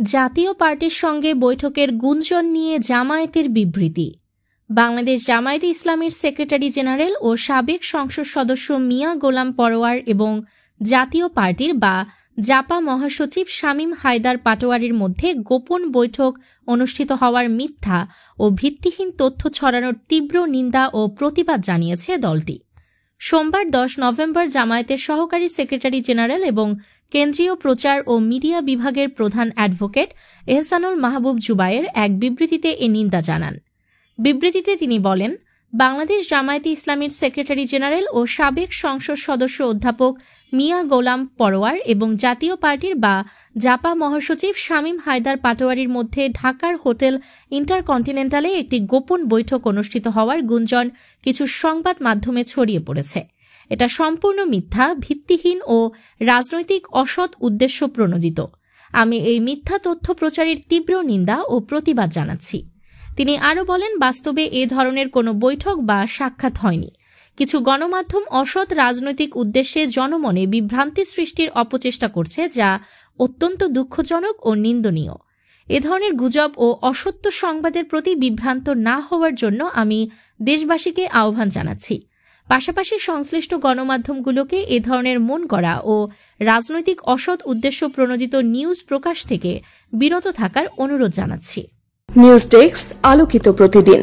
জাতীয় পার্টির সঙ্গে বৈঠকের গুঞ্জন নিয়ে জামায়াতের বিবৃতি। বাংলাদেশ জামায়াতে ইসলামীর সেক্রেটারি জেনারেল ও সাবেক সংসদ সদস্য মিয়া গোলাম পরোয়ার এবং জাতীয় পার্টির বা জাপা মহাসচিব শামীম হায়দার পাটোয়ারির মধ্যে গোপন বৈঠক অনুষ্ঠিত হওয়ার মিথ্যা ও ভিত্তিহীন তথ্য ছড়ানোর তীব্র নিন্দা ও প্রতিবাদ জানিয়েছে দলটি। সোমবার 10 নভেম্বর জামায়াতের সহকারী সেক্রেটারি জেনারেল এবং কেন্দ্রীয় প্রচার ও মিডিয়া বিভাগের প্রধান অ্যাডভোকেট এহসানুল মাহবুব জুবায়ের এক বিবৃতিতে এ নিন্দা জানান। বিবৃতিতে তিনি বলেন, বাংলাদেশ জামায়াতে ইসলামীর সেক্রেটারি জেনারেল ও সাবেক সংসদ সদস্য অধ্যাপক মিয়া গোলাম পরোয়ার এবং জাতীয় পার্টির বা জাপা মহাসচিব শামীম হায়দার পাটোয়ারির মধ্যে ঢাকার হোটেল ইন্টারকন্টিনেন্টালে একটি গোপন বৈঠক অনুষ্ঠিত হওয়ার গুঞ্জন কিছু সংবাদ মাধ্যমে ছড়িয়ে পড়েছে। এটা সম্পূর্ণ মিথ্যা, ভিত্তিহীন ও রাজনৈতিক অসৎ উদ্দেশ্য প্রণোদিত। আমি এই মিথ্যা তথ্য প্রচারের তীব্র নিন্দা ও প্রতিবাদ জানাচ্ছি। তিনি আরও বলেন, বাস্তবে এ ধরনের কোনো বৈঠক বা সাক্ষাৎ হয়নি। কিছু গণমাধ্যম অসৎ রাজনৈতিক উদ্দেশ্যে জনমনে বিভ্রান্তি সৃষ্টির অপচেষ্টা করছে, যা অত্যন্ত দুঃখজনক ও নিন্দনীয়। এ ধরনের গুজব ও অসত্য সংবাদের প্রতি বিভ্রান্ত না হওয়ার জন্য আমি দেশবাসীকে আহ্বান জানাচ্ছি। পাশাপাশি সংশ্লিষ্ট গণমাধ্যমগুলোকে এ ধরনের মন গড়া ও রাজনৈতিক অসৎ উদ্দেশ্য প্রণোদিত নিউজ প্রকাশ থেকে বিরত থাকার অনুরোধ জানাচ্ছি। নিউজ ডেস্ক, আলোকিত প্রতিদিন।